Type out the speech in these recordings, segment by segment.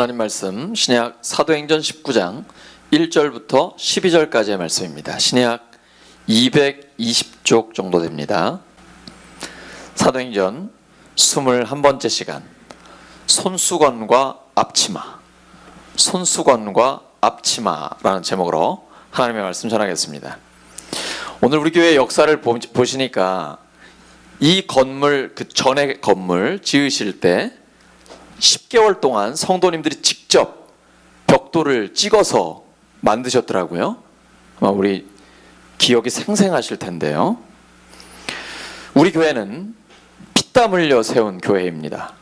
하나님 말씀 신약 사도행전 19장 1절부터 12절까지의 말씀입니다. 신약 220쪽 정도 됩니다. 사도행전 21번째 시간, 손수건과 앞치마, 손수건과 앞치마라는 제목으로 하나님의 말씀 전하겠습니다. 오늘 우리 교회 역사를 보시니까 이 건물, 그 전에 건물 지으실 때 10개월 동안 성도님들이 직접 벽돌을 찍어서 만드셨더라고요. 아마 우리 기억이 생생하실 텐데요. 우리 교회는 피땀 흘려 세운 교회입니다.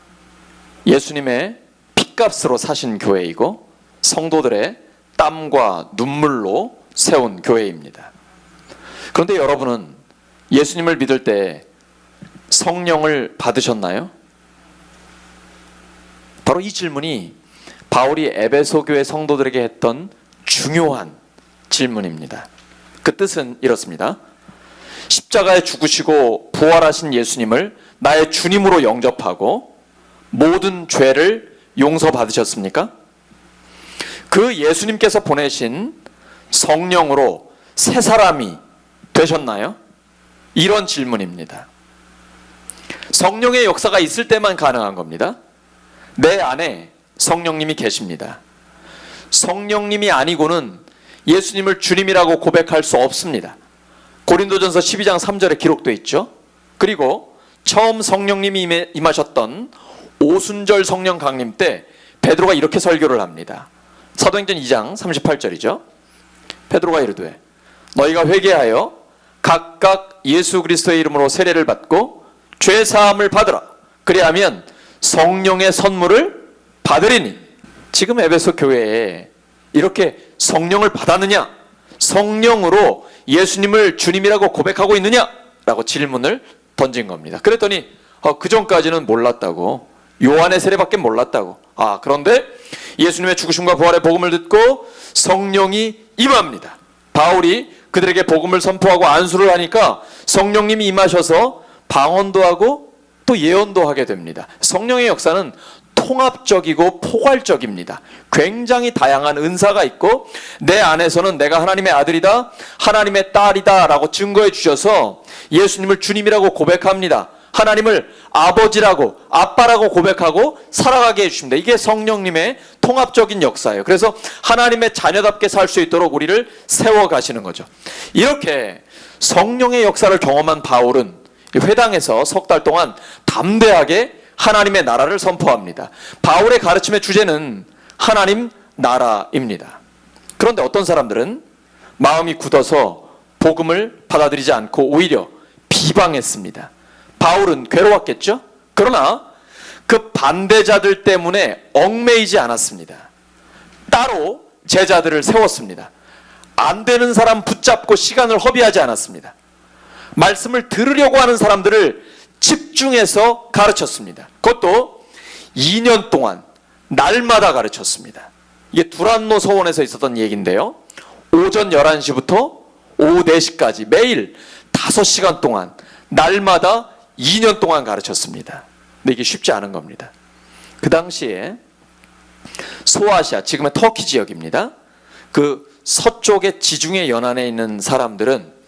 예수님의 핏값으로 사신 교회이고 성도들의 땀과 눈물로 세운 교회입니다. 그런데 여러분은 예수님을 믿을 때 성령을 받으셨나요? 바로 이 질문이 바울이 에베소 교회 성도들에게 했던 중요한 질문입니다. 그 뜻은 이렇습니다. 십자가에 죽으시고 부활하신 예수님을 나의 주님으로 영접하고 모든 죄를 용서받으셨습니까? 그 예수님께서 보내신 성령으로 새 사람이 되셨나요? 이런 질문입니다. 성령의 역사가 있을 때만 가능한 겁니다. 내 안에 성령님이 계십니다. 성령님이 아니고는 예수님을 주님이라고 고백할 수 없습니다. 고린도전서 12장 3절에 기록되어 있죠. 그리고 처음 성령님이 임하셨던 오순절 성령 강림 때 베드로가 이렇게 설교를 합니다. 사도행전 2장 38절이죠. 베드로가 이르되 너희가 회개하여 각각 예수 그리스도의 이름으로 세례를 받고 죄 사함을 받으라. 그리하면 성령의 선물을 받으리니. 지금 에베소 교회에 이렇게 성령을 받았느냐? 성령으로 예수님을 주님이라고 고백하고 있느냐? 라고 질문을 던진 겁니다. 그랬더니 그 전까지는 몰랐다고, 요한의 세례밖에 몰랐다고. 그런데 예수님의 죽으심과 부활의 복음을 듣고 성령이 임합니다. 바울이 그들에게 복음을 선포하고 안수를 하니까 성령님이 임하셔서 방언도 하고 또 예언도 하게 됩니다. 성령의 역사는 통합적이고 포괄적입니다. 굉장히 다양한 은사가 있고 내 안에서는 내가 하나님의 아들이다, 하나님의 딸이다 라고 증거해 주셔서 예수님을 주님이라고 고백합니다. 하나님을 아버지라고, 아빠라고 고백하고 살아가게 해주십니다. 이게 성령님의 통합적인 역사예요. 그래서 하나님의 자녀답게 살 수 있도록 우리를 세워가시는 거죠. 이렇게 성령의 역사를 경험한 바울은 회당에서 석 달 동안 담대하게 하나님의 나라를 선포합니다. 바울의 가르침의 주제는 하나님 나라입니다. 그런데 어떤 사람들은 마음이 굳어서 복음을 받아들이지 않고 오히려 비방했습니다. 바울은 괴로웠겠죠? 그러나 그 반대자들 때문에 얽매이지 않았습니다. 따로 제자들을 세웠습니다. 안 되는 사람 붙잡고 시간을 허비하지 않았습니다. 말씀을 들으려고 하는 사람들을 집중해서 가르쳤습니다. 그것도 2년 동안 날마다 가르쳤습니다. 이게 두란노 서원에서 있었던 얘기인데요. 오전 11시부터 오후 4시까지 매일 5시간 동안 날마다 2년 동안 가르쳤습니다. 근데 이게 쉽지 않은 겁니다. 그 당시에 소아시아, 지금의 터키 지역입니다. 그 서쪽의 지중해 연안에 있는 사람들은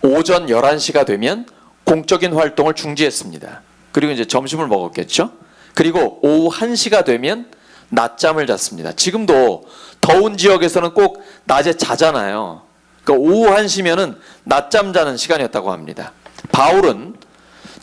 오전 11시가 되면 공적인 활동을 중지했습니다. 그리고 이제 점심을 먹었겠죠. 그리고 오후 1시가 되면 낮잠을 잤습니다. 지금도 더운 지역에서는 꼭 낮에 자잖아요. 그러니까 오후 1시면은 낮잠 자는 시간이었다고 합니다. 바울은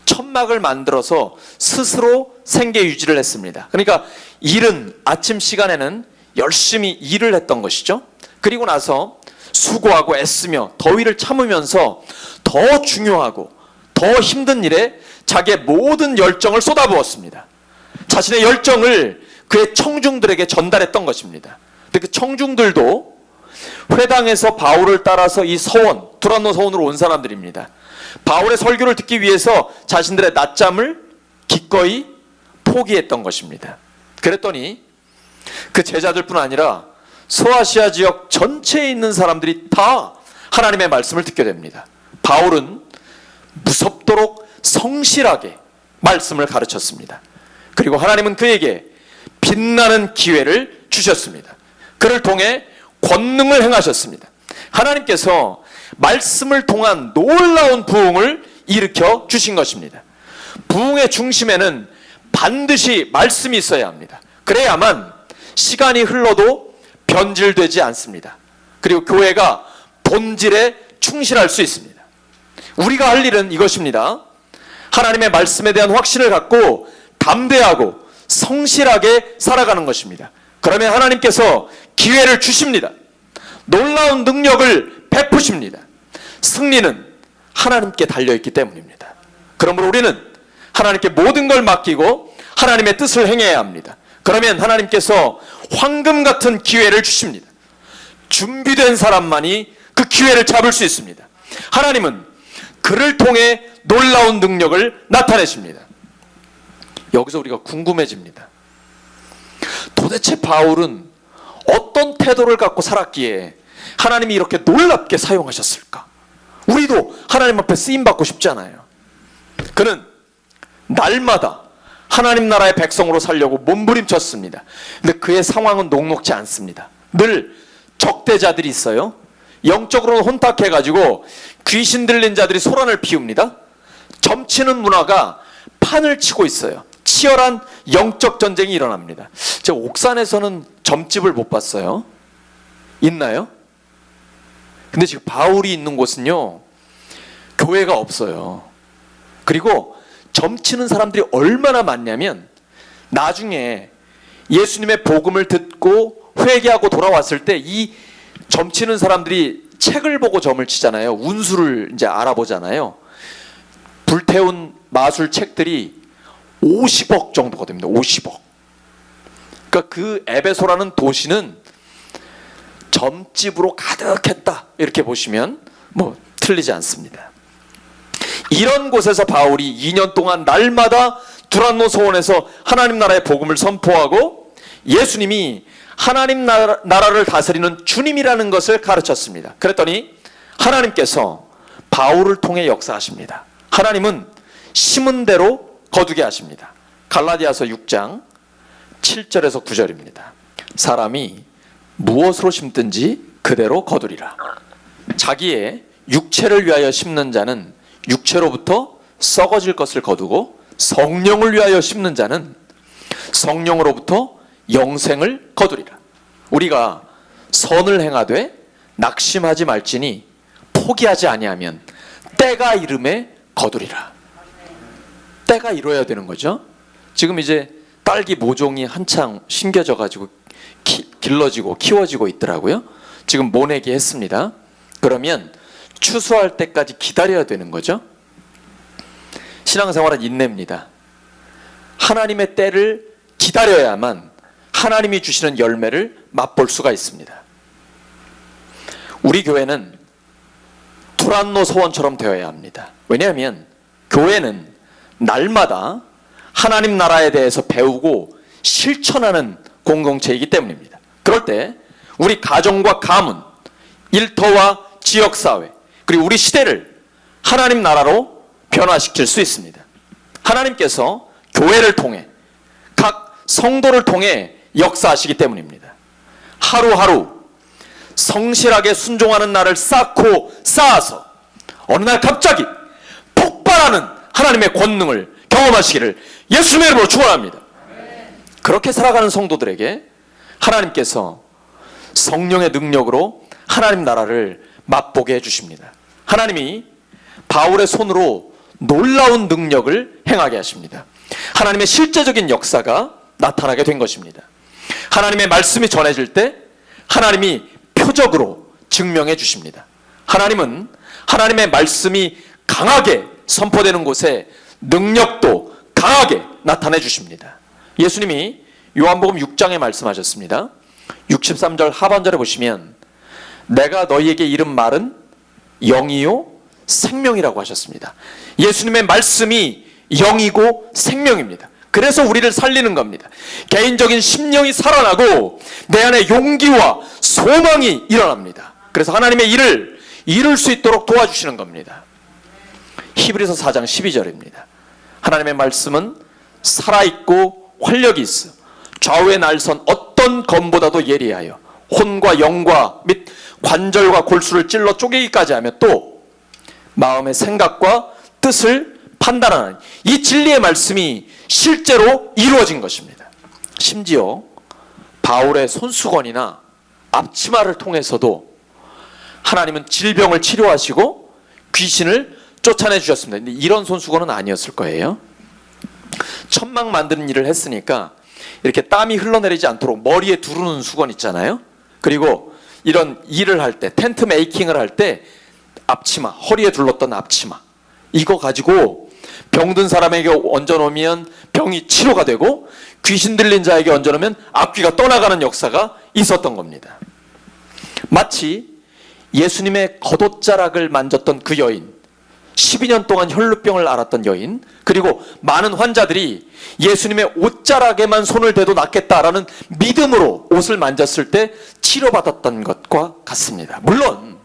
천막을 만들어서 스스로 생계 유지를 했습니다. 그러니까 이른 아침 시간에는 열심히 일을 했던 것이죠. 그리고 나서 수고하고 애쓰며 더위를 참으면서 더 중요하고 더 힘든 일에 자기의 모든 열정을 쏟아부었습니다. 자신의 열정을 그의 청중들에게 전달했던 것입니다. 근데 그 청중들도 회당에서 바울을 따라서 이 서원, 두란노 서원으로 온 사람들입니다. 바울의 설교를 듣기 위해서 자신들의 낮잠을 기꺼이 포기했던 것입니다. 그랬더니 그 제자들뿐 아니라 소아시아 지역 전체에 있는 사람들이 다 하나님의 말씀을 듣게 됩니다. 바울은 무섭도록 성실하게 말씀을 가르쳤습니다. 그리고 하나님은 그에게 빛나는 기회를 주셨습니다. 그를 통해 권능을 행하셨습니다. 하나님께서 말씀을 통한 놀라운 부흥을 일으켜 주신 것입니다. 부흥의 중심에는 반드시 말씀이 있어야 합니다. 그래야만 시간이 흘러도 변질되지 않습니다. 그리고 교회가 본질에 충실할 수 있습니다. 우리가 할 일은 이것입니다. 하나님의 말씀에 대한 확신을 갖고 담대하고 성실하게 살아가는 것입니다. 그러면 하나님께서 기회를 주십니다. 놀라운 능력을 베푸십니다. 승리는 하나님께 달려있기 때문입니다. 그러므로 우리는 하나님께 모든 걸 맡기고 하나님의 뜻을 행해야 합니다. 그러면 하나님께서 황금 같은 기회를 주십니다. 준비된 사람만이 그 기회를 잡을 수 있습니다. 하나님은 그를 통해 놀라운 능력을 나타내십니다. 여기서 우리가 궁금해집니다. 도대체 바울은 어떤 태도를 갖고 살았기에 하나님이 이렇게 놀랍게 사용하셨을까? 우리도 하나님 앞에 쓰임받고 싶잖아요. 그는 날마다 하나님 나라의 백성으로 살려고 몸부림쳤습니다. 근데 그의 상황은 녹록지 않습니다. 늘 적대자들이 있어요. 영적으로는 혼탁해가지고 귀신 들린 자들이 소란을 피웁니다. 점치는 문화가 판을 치고 있어요. 치열한 영적 전쟁이 일어납니다. 제가 옥산에서는 점집을 못 봤어요. 있나요? 근데 지금 바울이 있는 곳은요, 교회가 없어요. 그리고 점치는 사람들이 얼마나 많냐면 나중에 예수님의 복음을 듣고 회개하고 돌아왔을 때 이 점치는 사람들이 책을 보고 점을 치잖아요. 운수를 이제 알아보잖아요. 불태운 마술 책들이 50억 정도가 됩니다. 50억. 그러니까 그 에베소라는 도시는 점집으로 가득했다. 이렇게 보시면 뭐 틀리지 않습니다. 이런 곳에서 바울이 2년 동안 날마다 두란노 소원에서 하나님 나라의 복음을 선포하고 예수님이 하나님 나라를 다스리는 주님이라는 것을 가르쳤습니다. 그랬더니 하나님께서 바울을 통해 역사하십니다. 하나님은 심은 대로 거두게 하십니다. 갈라디아서 6장 7절에서 9절입니다. 사람이 무엇으로 심든지 그대로 거두리라. 자기의 육체를 위하여 심는 자는 육체로부터 썩어질 것을 거두고 성령을 위하여 심는 자는 성령으로부터 영생을 거두리라. 우리가 선을 행하되 낙심하지 말지니 포기하지 아니하면 때가 이름에 거두리라. 때가 이뤄야 되는 거죠. 지금 이제 딸기 모종이 한창 심겨져 가지고 길러지고 키워지고 있더라고요. 지금 모내기 했습니다. 그러면 추수할 때까지 기다려야 되는 거죠. 신앙생활은 인내입니다. 하나님의 때를 기다려야만 하나님이 주시는 열매를 맛볼 수가 있습니다. 우리 교회는 두란노 소원처럼 되어야 합니다. 왜냐하면 교회는 날마다 하나님 나라에 대해서 배우고 실천하는 공동체이기 때문입니다. 그럴 때 우리 가정과 가문, 일터와 지역사회, 그리고 우리 시대를 하나님 나라로 변화시킬 수 있습니다. 하나님께서 교회를 통해 각 성도를 통해 역사하시기 때문입니다. 하루하루 성실하게 순종하는 날을 쌓아서 어느 날 갑자기 폭발하는 하나님의 권능을 경험하시기를 예수님의 이름으로 축원합니다. 그렇게 살아가는 성도들에게 하나님께서 성령의 능력으로 하나님 나라를 맛보게 해주십니다. 하나님이 바울의 손으로 놀라운 능력을 행하게 하십니다. 하나님의 실제적인 역사가 나타나게 된 것입니다. 하나님의 말씀이 전해질 때 하나님이 표적으로 증명해 주십니다. 하나님은 하나님의 말씀이 강하게 선포되는 곳에 능력도 강하게 나타내 주십니다. 예수님이 요한복음 6장에 말씀하셨습니다. 63절 하반절에 보시면 내가 너희에게 이른 말은 영이요 생명이라고 하셨습니다. 예수님의 말씀이 영이고 생명입니다. 그래서 우리를 살리는 겁니다. 개인적인 심령이 살아나고 내 안에 용기와 소망이 일어납니다. 그래서 하나님의 일을 이룰 수 있도록 도와주시는 겁니다. 히브리서 4장 12절입니다. 하나님의 말씀은 살아있고 활력이 있어 좌우의 날선 어떤 검보다도 예리하여 혼과 영과 및 관절과 골수를 찔러 쪼개기까지 하며 또 마음의 생각과 뜻을 판단하는 이 진리의 말씀이 실제로 이루어진 것입니다. 심지어 바울의 손수건이나 앞치마를 통해서도 하나님은 질병을 치료하시고 귀신을 쫓아내 주셨습니다. 근데 이런 손수건은 아니었을 거예요. 천막 만드는 일을 했으니까 이렇게 땀이 흘러내리지 않도록 머리에 두르는 수건 있잖아요. 그리고 이런 일을 할 때, 텐트 메이킹을 할 때 앞치마, 허리에 둘렀던 앞치마, 이거 가지고 병든 사람에게 얹어놓으면 병이 치료가 되고 귀신 들린 자에게 얹어놓으면 악귀가 떠나가는 역사가 있었던 겁니다. 마치 예수님의 겉옷자락을 만졌던 그 여인, 12년 동안 혈루병을 앓았던 여인, 그리고 많은 환자들이 예수님의 옷자락에만 손을 대도 낫겠다라는 믿음으로 옷을 만졌을 때 치료받았던 것과 같습니다. 물론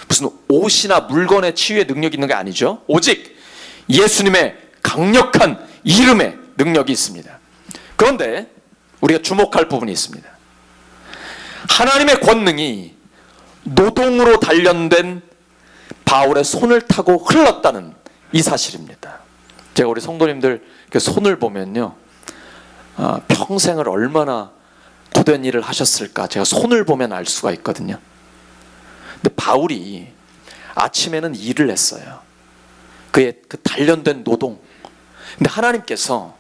무슨 옷이나 물건의 치유의 능력이 있는 게 아니죠. 오직 예수님의 강력한 이름의 능력이 있습니다. 그런데 우리가 주목할 부분이 있습니다. 하나님의 권능이 노동으로 단련된 바울의 손을 타고 흘렀다는 이 사실입니다. 제가 우리 성도님들 그 손을 보면요, 평생을 얼마나 고된 일을 하셨을까 제가 손을 보면 알 수가 있거든요. 근데 바울이 아침에는 일을 했어요. 그의 그 단련된 노동. 근데 하나님께서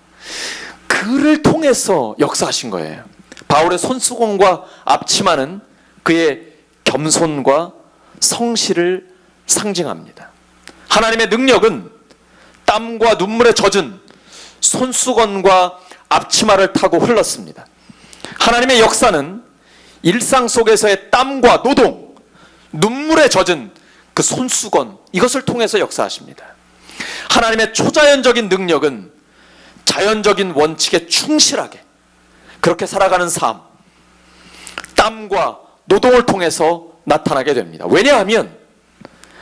그를 통해서 역사하신 거예요. 바울의 손수건과 앞치마는 그의 겸손과 성실을 상징합니다. 하나님의 능력은 땀과 눈물에 젖은 손수건과 앞치마를 타고 흘렀습니다. 하나님의 역사는 일상 속에서의 땀과 노동, 눈물에 젖은 그 손수건, 이것을 통해서 역사하십니다. 하나님의 초자연적인 능력은 자연적인 원칙에 충실하게 그렇게 살아가는 삶, 땀과 노동을 통해서 나타나게 됩니다. 왜냐하면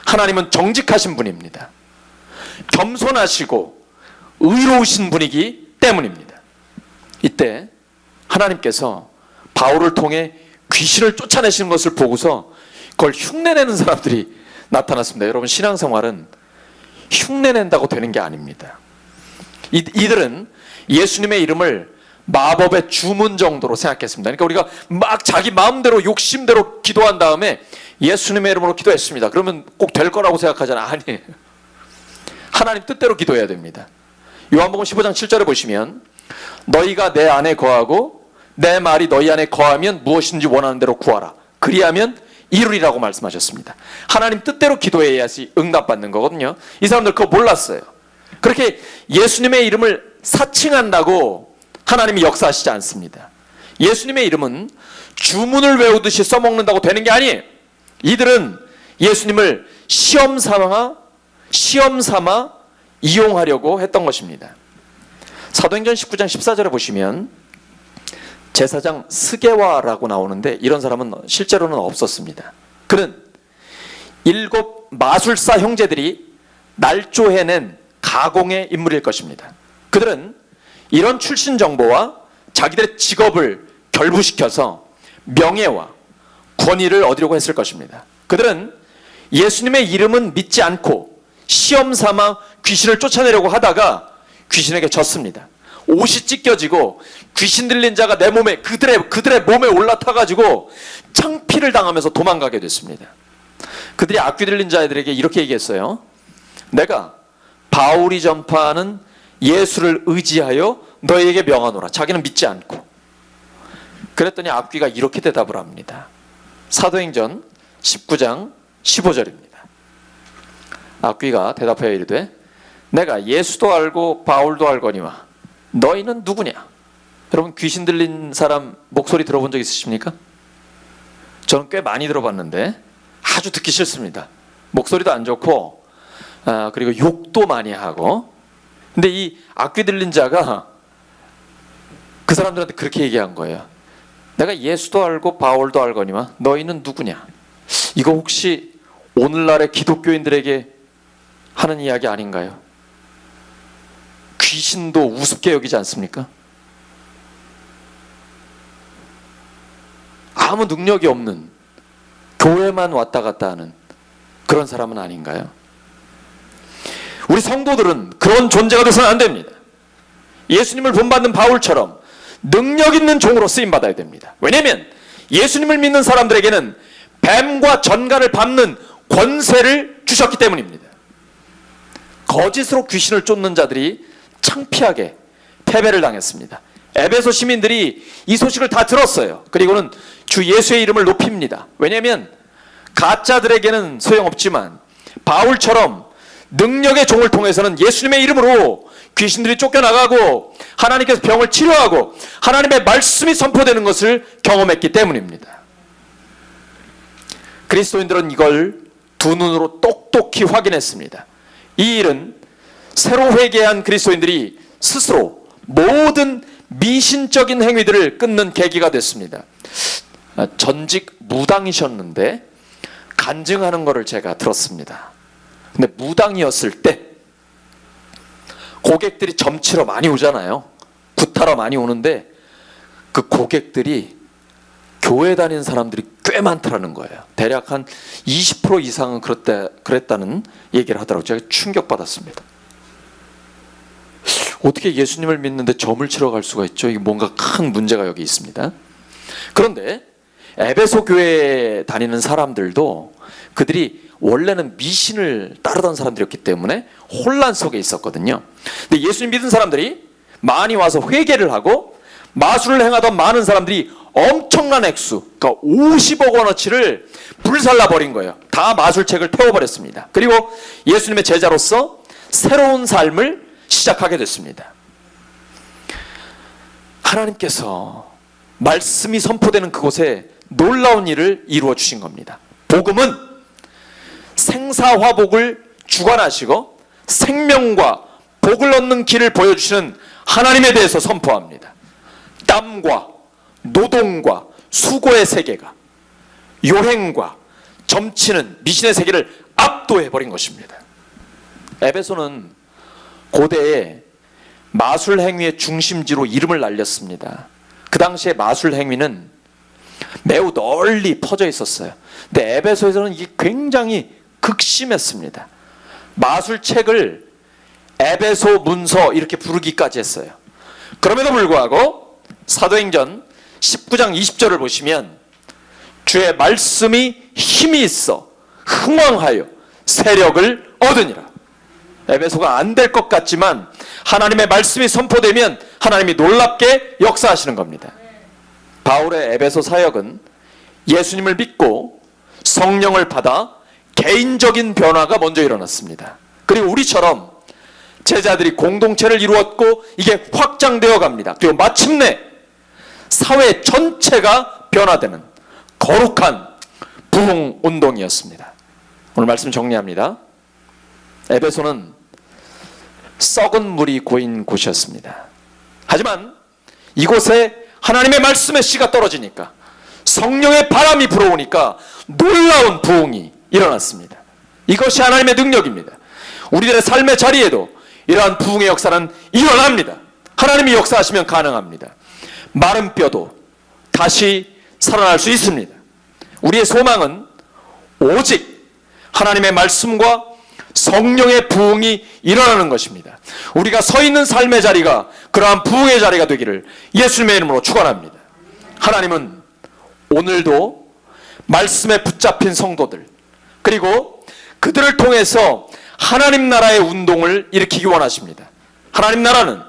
하나님은 정직하신 분입니다. 겸손하시고 의로우신 분이기 때문입니다. 이때 하나님께서 바울을 통해 귀신을 쫓아내시는 것을 보고서 그걸 흉내내는 사람들이 나타났습니다. 여러분, 신앙생활은 흉내낸다고 되는 게 아닙니다. 이들은 예수님의 이름을 마법의 주문 정도로 생각했습니다. 그러니까 우리가 막 자기 마음대로 욕심대로 기도한 다음에 예수님의 이름으로 기도했습니다. 그러면 꼭 될 거라고 생각하잖아요. 아니에요. 하나님 뜻대로 기도해야 됩니다. 요한복음 15장 7절에 보시면 너희가 내 안에 거하고 내 말이 너희 안에 거하면 무엇인지 원하는 대로 구하라. 그리하면 이루리라고 말씀하셨습니다. 하나님 뜻대로 기도해야지 응답받는 거거든요. 이 사람들 그거 몰랐어요. 그렇게 예수님의 이름을 사칭한다고 하나님이 역사하시지 않습니다. 예수님의 이름은 주문을 외우듯이 써먹는다고 되는 게 아니에요. 이들은 예수님을 시험 삼아 이용하려고 했던 것입니다. 사도행전 19장 14절에 보시면 제사장 스게와라고 나오는데 이런 사람은 실제로는 없었습니다. 그는 7 마술사 형제들이 날조해낸 가공의 인물일 것입니다. 그들은 이런 출신 정보와 자기들의 직업을 결부시켜서 명예와 권위를 얻으려고 했을 것입니다. 그들은 예수님의 이름은 믿지 않고 시험 삼아 귀신을 쫓아내려고 하다가 귀신에게 졌습니다. 옷이 찢겨지고 귀신 들린 자가 내 몸에 그들의 몸에 올라타가지고 창피를 당하면서 도망가게 됐습니다. 그들이 악귀 들린 자들에게 이렇게 얘기했어요. 내가 바울이 전파하는 예수를 의지하여 너희에게 명하노라. 자기는 믿지 않고. 그랬더니 악귀가 이렇게 대답을 합니다. 사도행전 19장 15절입니다. 악귀가 대답하여 이르되 내가 예수도 알고 바울도 알거니와 너희는 누구냐? 여러분, 귀신 들린 사람 목소리 들어본 적 있으십니까? 저는 꽤 많이 들어봤는데 아주 듣기 싫습니다. 목소리도 안 좋고 그리고 욕도 많이 하고. 근데 이 악귀 들린 자가 그 사람들한테 그렇게 얘기한 거예요. 내가 예수도 알고 바울도 알거니와 너희는 누구냐? 이거 혹시 오늘날의 기독교인들에게 하는 이야기 아닌가요? 귀신도 우습게 여기지 않습니까? 아무 능력이 없는, 교회만 왔다 갔다 하는 그런 사람은 아닌가요? 우리 성도들은 그런 존재가 돼서는 안 됩니다. 예수님을 본받는 바울처럼 능력 있는 종으로 쓰임받아야 됩니다. 왜냐하면 예수님을 믿는 사람들에게는 뱀과 전갈을 밟는 권세를 주셨기 때문입니다. 거짓으로 귀신을 쫓는 자들이 창피하게 패배를 당했습니다. 에베소 시민들이 이 소식을 다 들었어요. 그리고는 주 예수의 이름을 높입니다. 왜냐하면 가짜들에게는 소용없지만 바울처럼 능력의 종을 통해서는 예수님의 이름으로 귀신들이 쫓겨나가고 하나님께서 병을 치료하고 하나님의 말씀이 선포되는 것을 경험했기 때문입니다. 그리스도인들은 이걸 두 눈으로 똑똑히 확인했습니다. 이 일은 새로 회개한 그리스도인들이 스스로 모든 미신적인 행위들을 끊는 계기가 됐습니다. 전직 무당이셨는데 간증하는 것을 제가 들었습니다. 근데 무당이었을 때 고객들이 점치러 많이 오잖아요. 구타러 많이 오는데 그 고객들이 교회 다니는 사람들이 꽤 많더라는 거예요. 대략 한 20% 이상은 그랬다는 얘기를 하더라고요. 제가 충격받았습니다. 어떻게 예수님을 믿는데 점을 치러 갈 수가 있죠? 이게 뭔가 큰 문제가 여기 있습니다. 그런데 에베소 교회에 다니는 사람들도 그들이 원래는 미신을 따르던 사람들이었기 때문에 혼란 속에 있었거든요. 근데 예수님 믿은 사람들이 많이 와서 회개를 하고 마술을 행하던 많은 사람들이 엄청난 액수, 그러니까 50억 원어치를 불살라 버린 거예요. 다 마술책을 태워버렸습니다. 그리고 예수님의 제자로서 새로운 삶을 시작하게 됐습니다. 하나님께서 말씀이 선포되는 그곳에 놀라운 일을 이루어 주신 겁니다. 복음은 생사화복을 주관하시고 생명과 복을 얻는 길을 보여주시는 하나님에 대해서 선포합니다. 땀과 노동과 수고의 세계가 요행과 점치는 미신의 세계를 압도해버린 것입니다. 에베소는 고대에 마술 행위의 중심지로 이름을 날렸습니다. 그 당시에 마술 행위는 매우 널리 퍼져 있었어요. 근데 에베소에서는 이게 굉장히 극심했습니다. 마술책을 에베소 문서 이렇게 부르기까지 했어요. 그럼에도 불구하고 사도행전 19장 20절을 보시면 주의 말씀이 힘이 있어 흥왕하여 세력을 얻으니라. 에베소가 안 될 것 같지만 하나님의 말씀이 선포되면 하나님이 놀랍게 역사하시는 겁니다. 바울의 에베소 사역은 예수님을 믿고 성령을 받아 개인적인 변화가 먼저 일어났습니다. 그리고 우리처럼 제자들이 공동체를 이루었고 이게 확장되어 갑니다. 그리고 마침내 사회 전체가 변화되는 거룩한 부흥 운동이었습니다. 오늘 말씀 정리합니다. 에베소는 썩은 물이 고인 곳이었습니다. 하지만 이곳에 하나님의 말씀의 씨가 떨어지니까 성령의 바람이 불어오니까 놀라운 부흥이 일어났습니다. 이것이 하나님의 능력입니다. 우리들의 삶의 자리에도 이러한 부흥의 역사는 일어납니다. 하나님이 역사하시면 가능합니다. 마른 뼈도 다시 살아날 수 있습니다. 우리의 소망은 오직 하나님의 말씀과 성령의 부흥이 일어나는 것입니다. 우리가 서 있는 삶의 자리가 그러한 부흥의 자리가 되기를 예수님의 이름으로 축원합니다. 하나님은 오늘도 말씀에 붙잡힌 성도들 그리고 그들을 통해서 하나님 나라의 운동을 일으키기 원하십니다. 하나님 나라는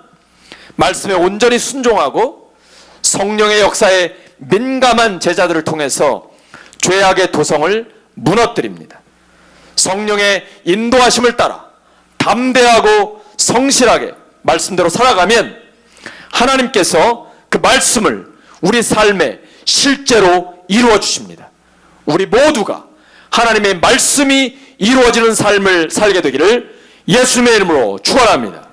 말씀에 온전히 순종하고 성령의 역사에 민감한 제자들을 통해서 죄악의 도성을 무너뜨립니다. 성령의 인도하심을 따라 담대하고 성실하게 말씀대로 살아가면 하나님께서 그 말씀을 우리 삶에 실제로 이루어 주십니다. 우리 모두가 하나님의 말씀이 이루어지는 삶을 살게 되기를 예수님의 이름으로 축원합니다.